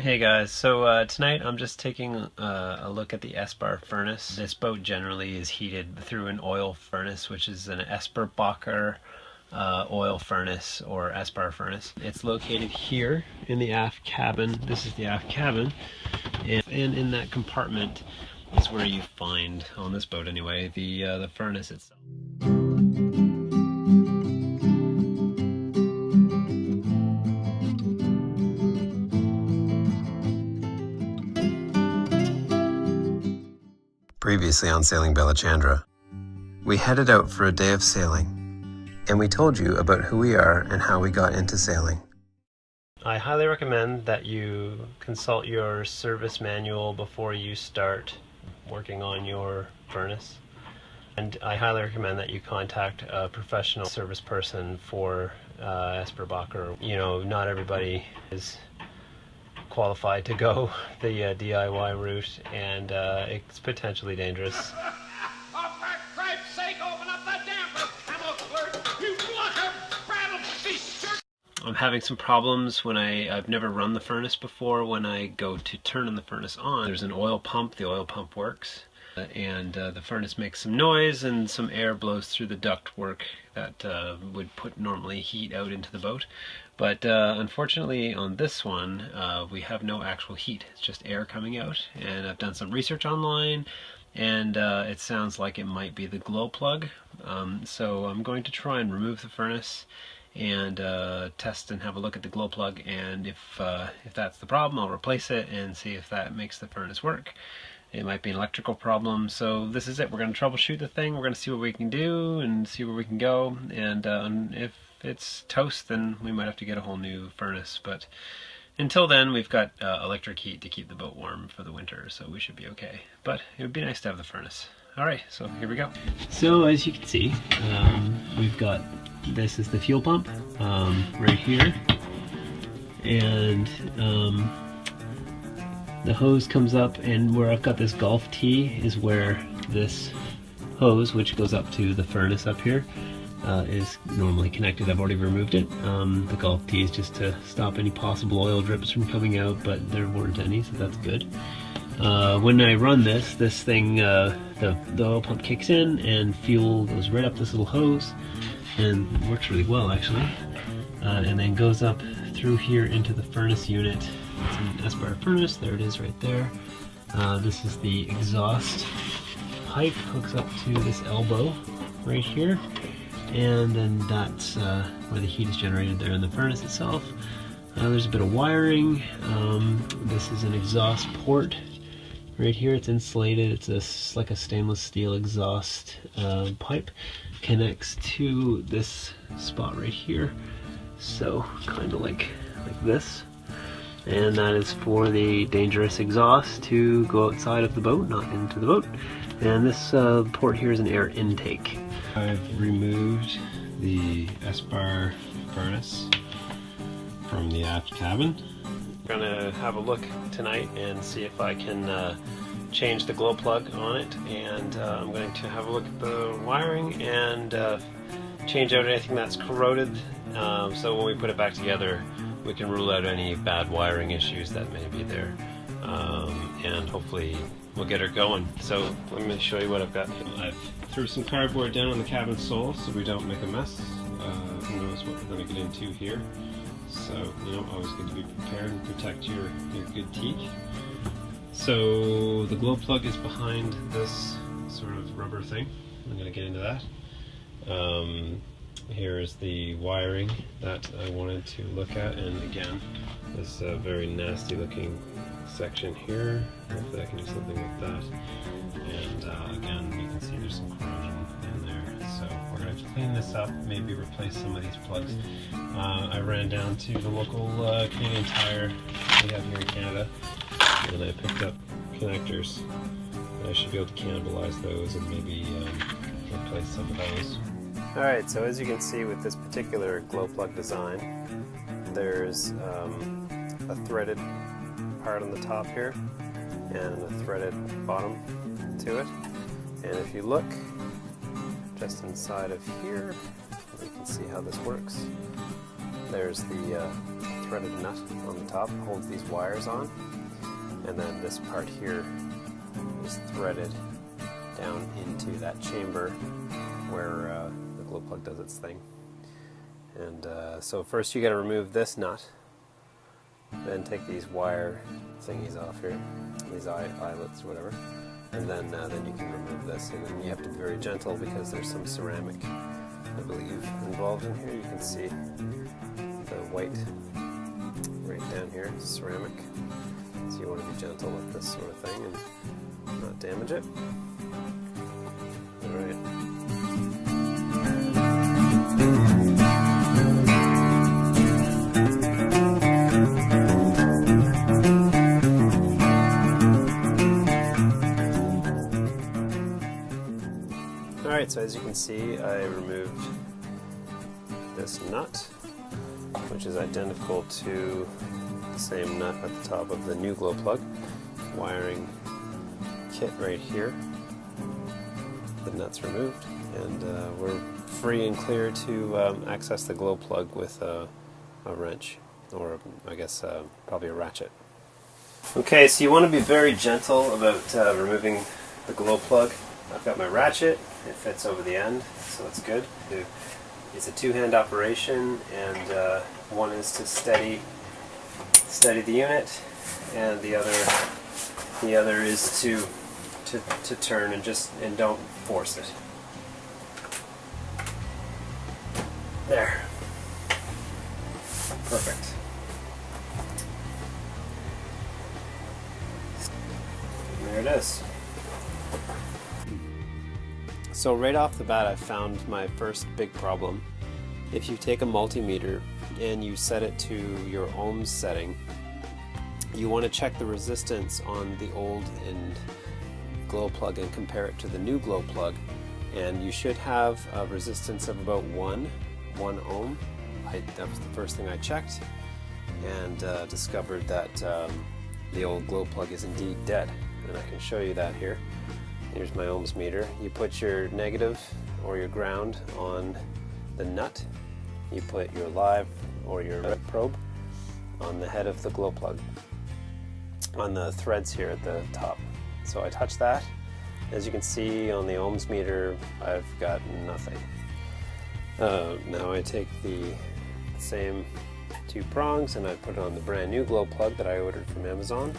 Hey guys, so tonight I'm just taking a look at the Espar furnace. This boat generally is heated through an oil furnace, which is an Eberspächer oil furnace or Espar furnace. It's located here in the aft cabin. This is the aft cabin, and in that compartment is where you find, on this boat anyway, the furnace itself. Previously on Sailing Balachandra, we headed out for a day of sailing, and we told you about who we are and how we got into sailing. I highly recommend that you consult your service manual before you start working on your furnace. And I highly recommend that you contact a professional service person for Eberspächer. You know, not everybody is qualified to go the DIY route, and it's potentially dangerous. Oh, for Christ's sake, open up that damn camel clerk! You blocker, rattle beast! I'm having some problems when I've never run the furnace before. When I go to turn the furnace on, there's an oil pump. The oil pump works, and the furnace makes some noise, and some air blows through the ductwork that would put normally heat out into the boat. But unfortunately on this one, we have no actual heat. It's just air coming out, and I've done some research online, and it sounds like it might be the glow plug. So I'm going to try and remove the furnace and test and have a look at the glow plug, and if that's the problem, I'll replace it and see if that makes the furnace work. It might be an electrical problem, so this is it. We're going to troubleshoot the thing, we're going to see what we can do and see where we can go, and if it's toast, then we might have to get a whole new furnace. But until then, we've got electric heat to keep the boat warm for the winter, so we should be okay. But it would be nice to have the furnace. Alright, so here we go. So as you can see, we've got, this is the fuel pump right here, and the hose comes up, and where I've got this Golf T is where this hose, which goes up to the furnace up here, is normally connected. I've already removed it. The Golf T is just to stop any possible oil drips from coming out, but there weren't any, so that's good. When I run this thing, the oil pump kicks in and fuel goes right up this little hose, and works really well actually, and then goes up through here into the furnace unit. It's an Espar furnace, there it is right there. This is the exhaust pipe, hooks up to this elbow right here, and then that's where the heat is generated there in the furnace itself. There's a bit of wiring. This is an exhaust port right here. It's insulated. It's like a stainless steel exhaust pipe. Connects to this spot right here, so kind of like this. And that is for the dangerous exhaust to go outside of the boat, not into the boat. And this port here is an air intake. I've removed the Espar furnace from the aft cabin. I'm gonna have a look tonight and see if I can change the glow plug on it, and I'm going to have a look at the wiring and change out anything that's corroded, so when we put it back together we can rule out any bad wiring issues that may be there, and hopefully we'll get her going. So let me show you what I've got. I've threw some cardboard down on the cabin sole so we don't make a mess. Who knows what we're going to get into here. So, you know, always good to be prepared and protect your good teak. So the glow plug is behind this sort of rubber thing. I'm going to get into that. Here is the wiring that I wanted to look at, and again, this very nasty looking section here. Hopefully I can do something like that. And again, you can see there's some corrosion in there. So we're going to have to clean this up, maybe replace some of these plugs. I ran down to the local Canadian Tire we have here in Canada, and I picked up connectors. I should be able to cannibalize those and maybe replace some of those. Alright, so as you can see with this particular glow plug design, there's a threaded part on the top here and a threaded bottom to it. And if you look just inside of here, you can see how this works. There's the threaded nut on the top, holds these wires on, and then this part here is threaded down into that chamber where the glow plug does its thing. And so first you got to remove this nut, then take these wire thingies off here, these eyelets or whatever, and then you can remove this. And then you have to be very gentle because there's some ceramic, I believe, involved in here. You can see the white right down here, ceramic. So you want to be gentle with this sort of thing and not damage it. All right. Alright, so as you can see, I removed this nut, which is identical to the same nut at the top of the new glow plug. Wiring kit right here. The nut's removed, and we're free and clear to access the glow plug with a wrench, or I guess probably a ratchet. Okay, so you want to be very gentle about removing the glow plug. I've got my ratchet, it fits over the end, so it's good. It's a two-hand operation, and one is to steady the unit, and the other is to turn and don't force it. There. Perfect. And there it is. So right off the bat, I found my first big problem. If you take a multimeter and you set it to your ohms setting, you want to check the resistance on the old and glow plug and compare it to the new glow plug, and you should have a resistance of about 1 ohm. That was the first thing I checked, and discovered that the old glow plug is indeed dead, and I can show you that here. Here's my ohms meter. You put your negative or your ground on the nut. You put your live or your probe on the head of the glow plug, on the threads here at the top. So I touch that. As you can see on the ohms meter, I've got nothing. Now I take the same two prongs and I put it on the brand new glow plug that I ordered from Amazon.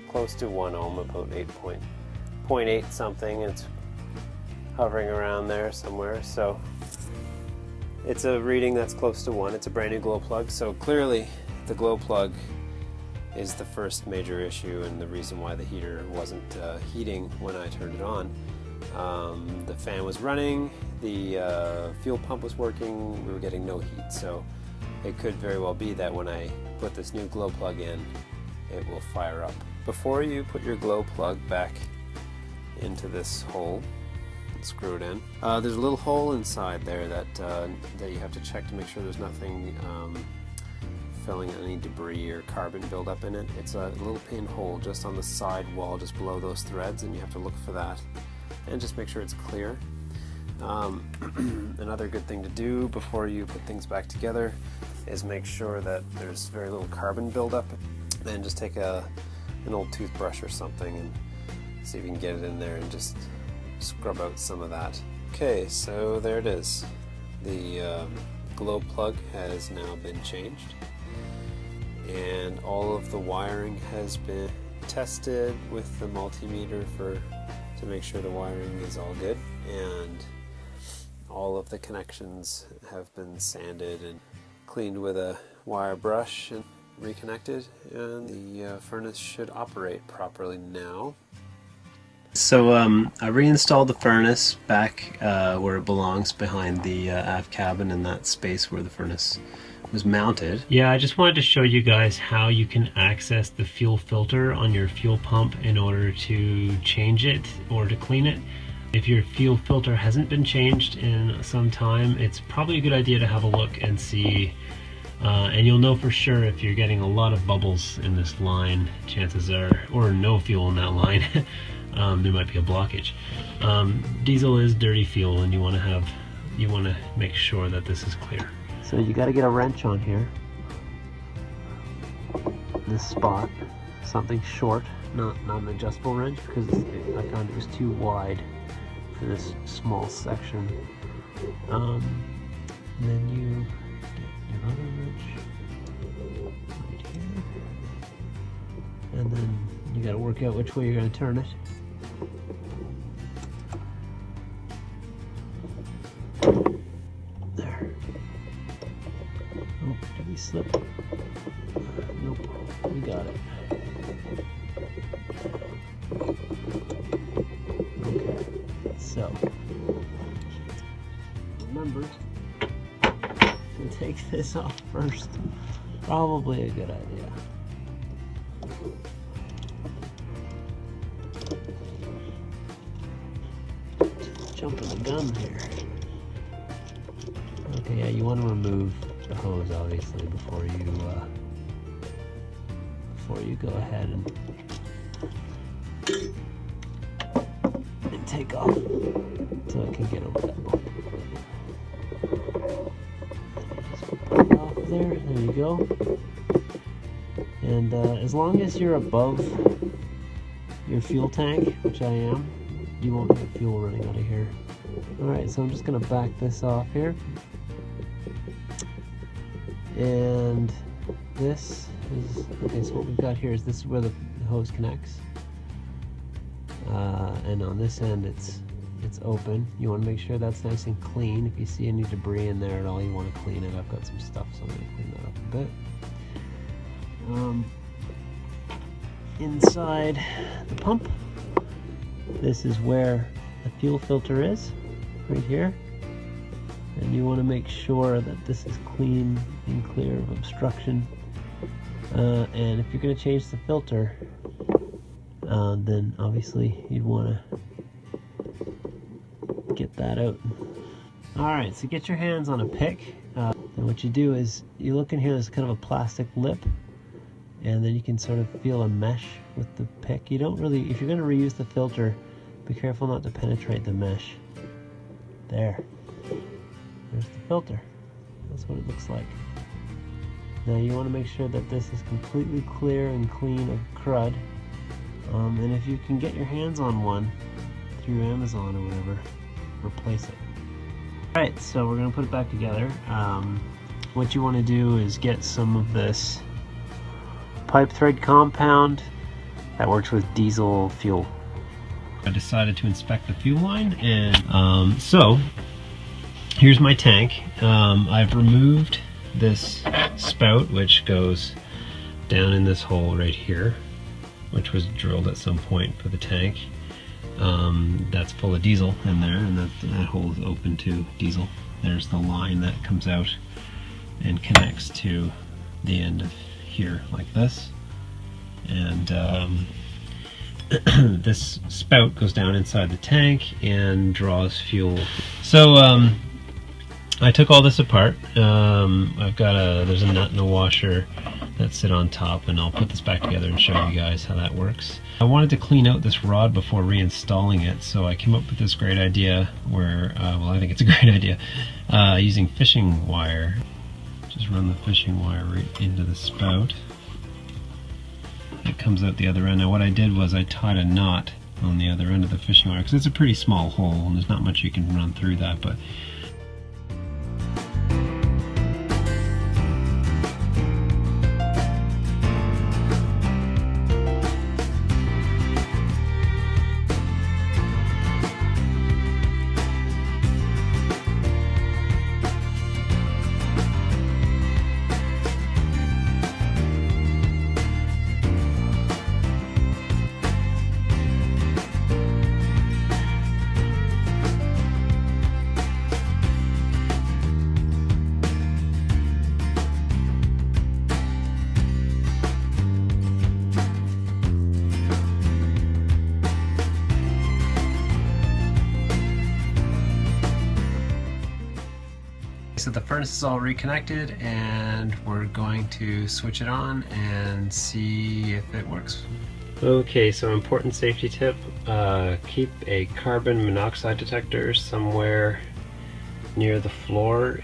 Close to 1 ohm, about 0.8 something. It's hovering around there somewhere. So it's a reading that's close to 1. It's a brand new glow plug. So clearly the glow plug is the first major issue and the reason why the heater wasn't heating when I turned it on. The fan was running, the fuel pump was working, we were getting no heat, so it could very well be that when I put this new glow plug in, it will fire up. Before you put your glow plug back into this hole and screw it in, there's a little hole inside there that you have to check to make sure there's nothing filling any debris or carbon buildup in it. It's a little pinhole just on the side wall just below those threads, and you have to look for that and just make sure it's clear. Another good thing to do before you put things back together is make sure that there's very little carbon buildup. Then just take an old toothbrush or something and see if you can get it in there and just scrub out some of that. Okay, so there it is. The glow plug has now been changed, and all of the wiring has been tested with the multimeter to make sure the wiring is all good, and all of the connections have been sanded and cleaned with a wire brush and reconnected, and the furnace should operate properly now. So I reinstalled the furnace back where it belongs, behind the aft cabin in that space where the furnace was mounted. Yeah, I just wanted to show you guys how you can access the fuel filter on your fuel pump in order to change it or to clean it. If your fuel filter hasn't been changed in some time, it's probably a good idea to have a look and see, and you'll know for sure if you're getting a lot of bubbles in this line, chances are, or no fuel in that line. There might be a blockage. Diesel is dirty fuel, and you want to make sure that this is clear. So you got to get a wrench on here this spot something short, not an adjustable wrench, because I found it was too wide for this small section. Then you get your other wrench right here, and then you got to work out which way you're going to turn it. There. Oh, did we slip? Nope, we got it. Okay, so remember to take this off first. Probably a good idea. Jumping the gun here. Okay, yeah, you want to remove the hose obviously before you go ahead and take off, so it can get over that bump. Just put it off there. There you go. And as long as you're above your fuel tank, which I am, you won't have fuel running out of here. Alright, so I'm just going to back this off here. And this is, okay, so what we've got here is this is where the hose connects. And on this end it's open. You want to make sure that's nice and clean. If you see any debris in there at all, you want to clean it. I've got some stuff, so I'm going to clean that up a bit. Inside the pump, this is where the fuel filter is, right here. And you want to make sure that this is clean and clear of obstruction. And if you're going to change the filter, then obviously you'd want to get that out. Alright, so get your hands on a pick. And what you do is you look in here, there's kind of a plastic lip, and then you can sort of feel a mesh with the pick. You don't really, if you're going to reuse the filter, be careful not to penetrate the mesh. There. There's the filter. That's what it looks like. Now you want to make sure that this is completely clear and clean of crud. And if you can get your hands on one through Amazon or whatever, replace it. Alright, so we're going to put it back together. What you want to do is get some of this pipe thread compound that works with diesel fuel. I decided to inspect the fuel line, and so here's my tank. I've removed this spout, which goes down in this hole right here, which was drilled at some point for the tank. That's full of diesel in there, and that hole is open to diesel. There's the line that comes out and connects to the end of here like this, and this spout goes down inside the tank and draws fuel. So I took all this apart. I've got there's a nut and a washer that sit on top, and I'll put this back together and show you guys how that works. I wanted to clean out this rod before reinstalling it, so I came up with this great idea where, well, I think it's a great idea, using fishing wire. Just run the fishing wire right into the spout. It comes out the other end. Now what I did was I tied a knot on the other end of the fishing wire, because it's a pretty small hole and there's not much you can run through that, but so the furnace is all reconnected, and we're going to switch it on and see if it works. Okay, so important safety tip, keep a carbon monoxide detector somewhere near the floor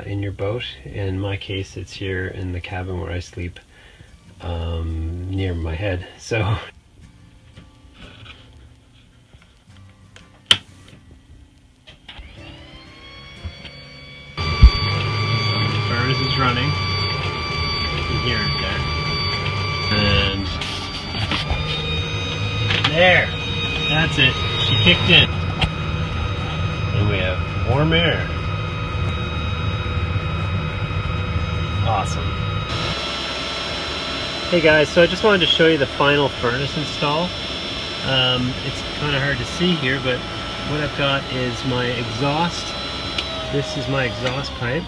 in your boat. In my case, it's here in the cabin where I sleep. near my head. So furnace is running. You can hear it there. And there! That's it. She kicked in. And we have warm air. Awesome. Hey guys, so I just wanted to show you the final furnace install. It's kind of hard to see here, but what I've got is my exhaust. This is my exhaust pipe.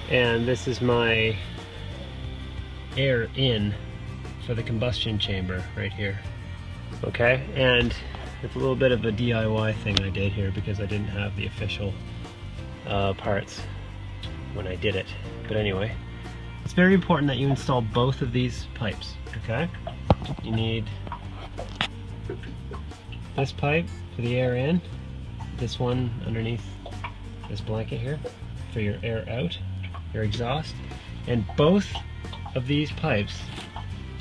And this is my air in for the combustion chamber right here. Okay, and it's a little bit of a DIY thing I did here because I didn't have the official parts when I did it. But anyway, it's very important that you install both of these pipes, okay? You need this pipe for the air in, this one underneath this blanket here for your air out, your exhaust, and both of these pipes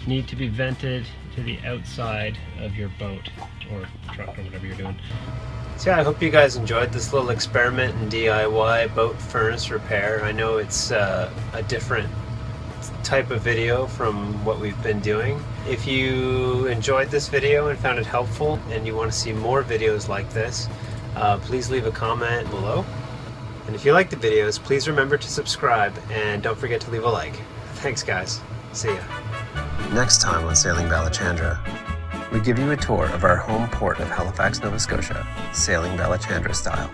need to be vented to the outside of your boat or truck or whatever you're doing. So yeah, I hope you guys enjoyed this little experiment in DIY boat furnace repair. I know it's a different type of video from what we've been doing. If you enjoyed this video and found it helpful and you want to see more videos like this, please leave a comment below. And if you like the videos, please remember to subscribe and don't forget to leave a like. Thanks guys. See ya. Next time on Sailing Balachandra, we give you a tour of our home port of Halifax, Nova Scotia, sailing Balachandra style.